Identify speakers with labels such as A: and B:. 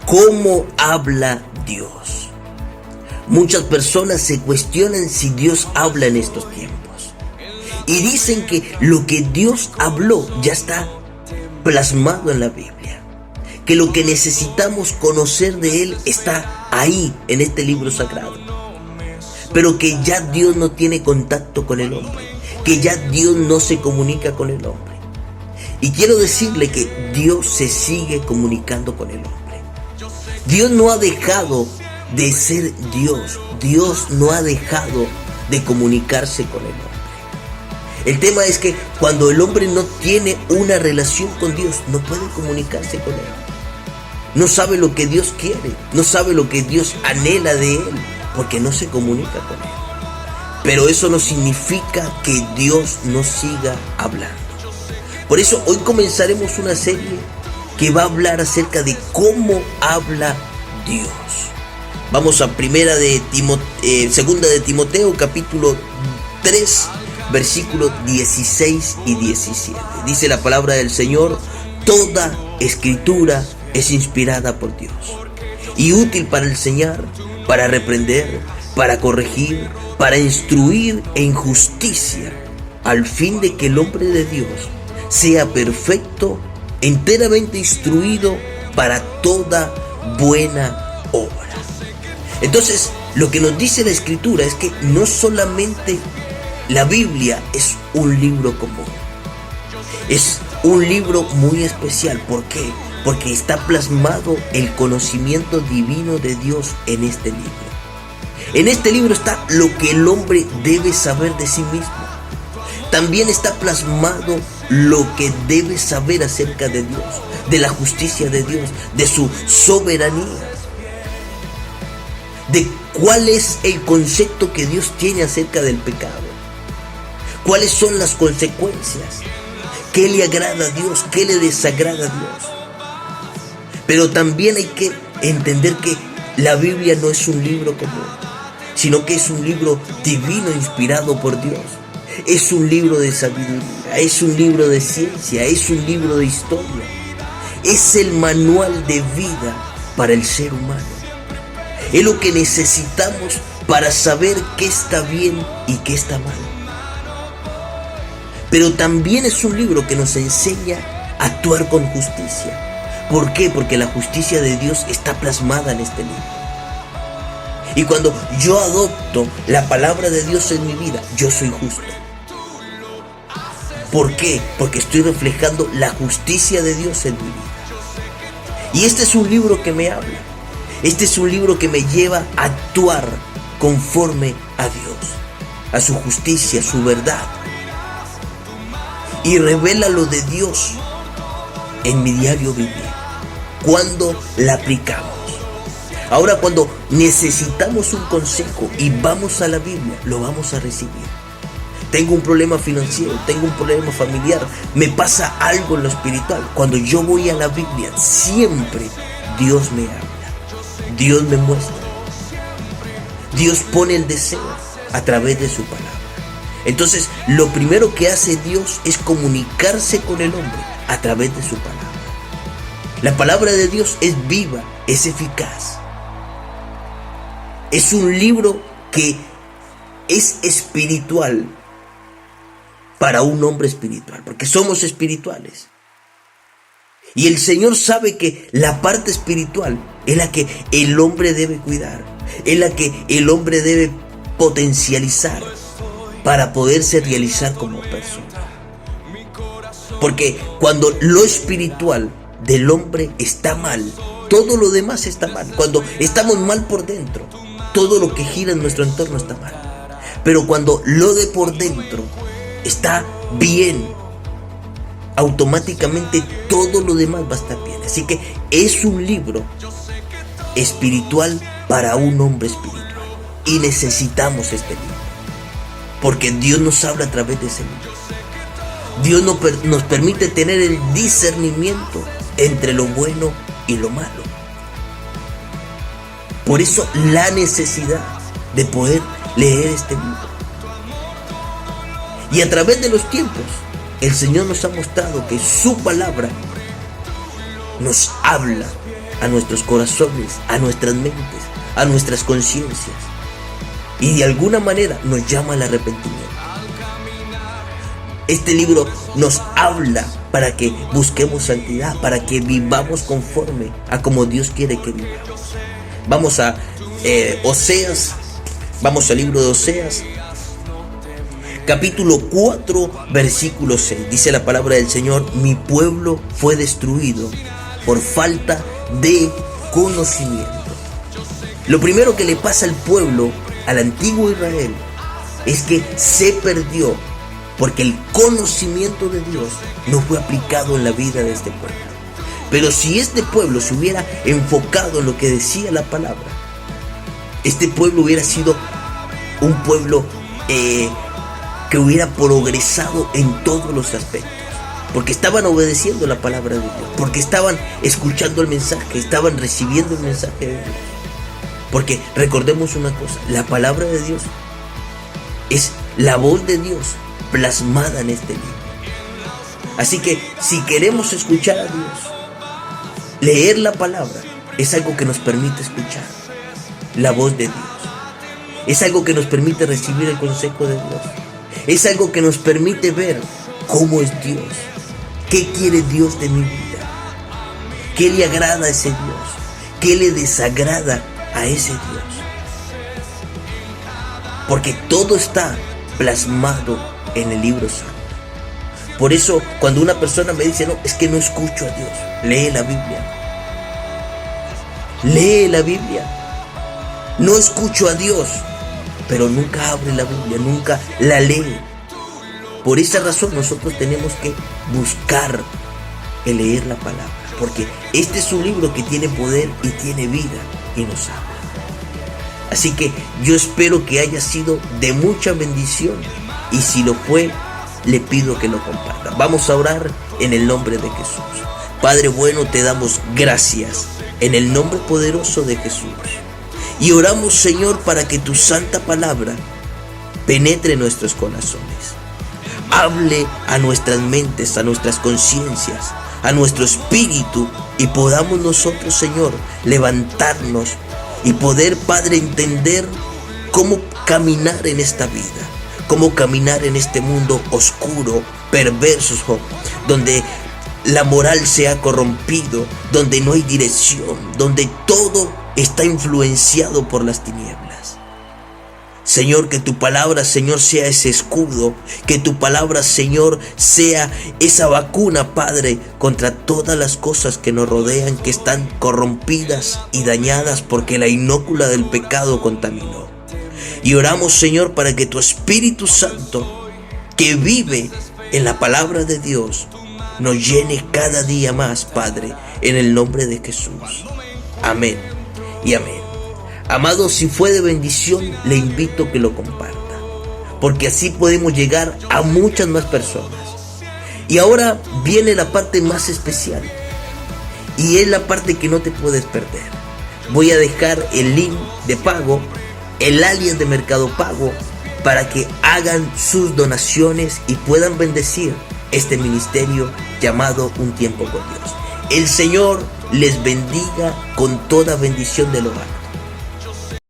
A: ¿Cómo habla Dios? Muchas personas se cuestionan si Dios habla en estos tiempos. Y dicen que lo que Dios habló ya está plasmado en la Biblia. Que lo que necesitamos conocer de Él está ahí, en este libro sagrado. Pero que ya Dios no tiene contacto con el hombre. Que ya Dios no se comunica con el hombre. Y quiero decirle que Dios se sigue comunicando con el hombre. Dios no ha dejado de ser Dios. Dios no ha dejado de comunicarse con el hombre. El tema es que cuando el hombre no tiene una relación con Dios, no puede comunicarse con Él. No sabe lo que Dios quiere, no sabe lo que Dios anhela de Él, porque no se comunica con Él. Pero eso no significa que Dios no siga hablando. Por eso hoy comenzaremos una serie que va a hablar acerca de cómo habla Dios. Vamos a segunda de Timoteo, capítulo 3, versículos 16 y 17. Dice la palabra del Señor: toda escritura es inspirada por Dios y útil para enseñar, para reprender, para corregir, para instruir en justicia, al fin de que el hombre de Dios sea perfecto, enteramente instruido para toda buena obra. Entonces, lo que nos dice la Escritura es que no solamente la Biblia es un libro común, es un libro muy especial. ¿Por qué? Porque está plasmado el conocimiento divino de Dios en este libro. En este libro está lo que el hombre debe saber de sí mismo. También está plasmado lo que debe saber acerca de Dios, de la justicia de Dios, de su soberanía, de cuál es el concepto que Dios tiene acerca del pecado, cuáles son las consecuencias, qué le agrada a Dios, qué le desagrada a Dios. Pero también hay que entender que la Biblia no es un libro común, sino que es un libro divino inspirado por Dios. Es un libro de sabiduría, es un libro de ciencia, es un libro de historia. Es el manual de vida para el ser humano. Es lo que necesitamos para saber qué está bien y qué está mal. Pero también es un libro que nos enseña a actuar con justicia. ¿Por qué? Porque la justicia de Dios está plasmada en este libro. Y cuando yo adopto la palabra de Dios en mi vida, yo soy justo. ¿Por qué? Porque estoy reflejando la justicia de Dios en mi vida. Y este es un libro que me habla. Este es un libro que me lleva a actuar conforme a Dios, a su justicia, a su verdad. Y revela lo de Dios en mi diario vivir, cuando la aplicamos. Ahora, cuando necesitamos un consejo y vamos a la Biblia, lo vamos a recibir. Tengo un problema financiero, tengo un problema familiar, me pasa algo en lo espiritual. Cuando yo voy a la Biblia, siempre Dios me habla, Dios me muestra, Dios pone el deseo a través de su palabra. Entonces, lo primero que hace Dios es comunicarse con el hombre a través de su palabra. La palabra de Dios es viva, es eficaz. Es un libro que es espiritual para un hombre espiritual, porque somos espirituales. Y el Señor sabe que la parte espiritual es la que el hombre debe cuidar, es la que el hombre debe potencializar para poderse realizar como persona. Porque cuando lo espiritual del hombre está mal, todo lo demás está mal. Cuando estamos mal por dentro, todo lo que gira en nuestro entorno está mal. Pero cuando lo de por dentro está bien, automáticamente todo lo demás va a estar bien. Así que es un libro espiritual para un hombre espiritual. Y necesitamos este libro, porque Dios nos habla a través de ese libro. Dios nos permite tener el discernimiento entre lo bueno y lo malo. Por eso la necesidad de poder leer este libro. Y a través de los tiempos, el Señor nos ha mostrado que su palabra nos habla a nuestros corazones, a nuestras mentes, a nuestras conciencias. Y de alguna manera nos llama al arrepentimiento. Este libro nos habla para que busquemos santidad, para que vivamos conforme a como Dios quiere que vivamos. Vamos a Oseas, vamos al libro de Oseas, capítulo 4, versículo 6. Dice la palabra del Señor: mi pueblo fue destruido por falta de conocimiento. Lo primero que le pasa al pueblo, al antiguo Israel, es que se perdió porque el conocimiento de Dios no fue aplicado en la vida de este pueblo. Pero si este pueblo se hubiera enfocado en lo que decía la palabra, este pueblo hubiera sido un pueblo que hubiera progresado en todos los aspectos, porque estaban obedeciendo la palabra de Dios, porque estaban escuchando el mensaje, estaban recibiendo el mensaje de Dios. Porque recordemos una cosa, la palabra de Dios es la voz de Dios plasmada en este libro. Así que si queremos escuchar a Dios, leer la palabra es algo que nos permite escuchar la voz de Dios. Es algo que nos permite recibir el consejo de Dios. Es algo que nos permite ver cómo es Dios. ¿Qué quiere Dios de mi vida? ¿Qué le agrada a ese Dios? ¿Qué le desagrada a ese Dios? Porque todo está plasmado en el libro santo. Por eso cuando una persona me dice: no, es que no escucho a Dios, lee la Biblia. Lee la Biblia. No escucho a Dios, pero nunca abre la Biblia, nunca la lee. Por esa razón nosotros tenemos que buscar el leer la palabra, porque este es un libro que tiene poder y tiene vida y nos habla. Así que yo espero que haya sido de mucha bendición, y si lo fue, le pido que lo comparta. Vamos a orar en el nombre de Jesús. Padre bueno, te damos gracias en el nombre poderoso de Jesús. Y oramos, Señor, para que tu santa palabra penetre en nuestros corazones. Hable a nuestras mentes, a nuestras conciencias, a nuestro espíritu, y podamos nosotros, Señor, levantarnos y poder, Padre, entender cómo caminar en esta vida, cómo caminar en este mundo oscuro, perverso, donde la moral se ha corrompido, donde no hay dirección, donde todo está influenciado por las tinieblas. Señor, que tu palabra, Señor, sea ese escudo, que tu palabra, Señor, sea esa vacuna, Padre, contra todas las cosas que nos rodean, que están corrompidas y dañadas porque la inócula del pecado contaminó. Y oramos, Señor, para que tu Espíritu Santo, que vive en la palabra de Dios, nos llene cada día más, Padre, en el nombre de Jesús. Amén y amén. Amados, si fue de bendición, le invito a que lo comparta, porque así podemos llegar a muchas más personas. Y ahora viene la parte más especial, y es la parte que no te puedes perder. Voy a dejar el link de pago, el alias de Mercado Pago, para que hagan sus donaciones y puedan bendecir este ministerio llamado Un Tiempo con Dios. El Señor les bendiga con toda bendición del hogar.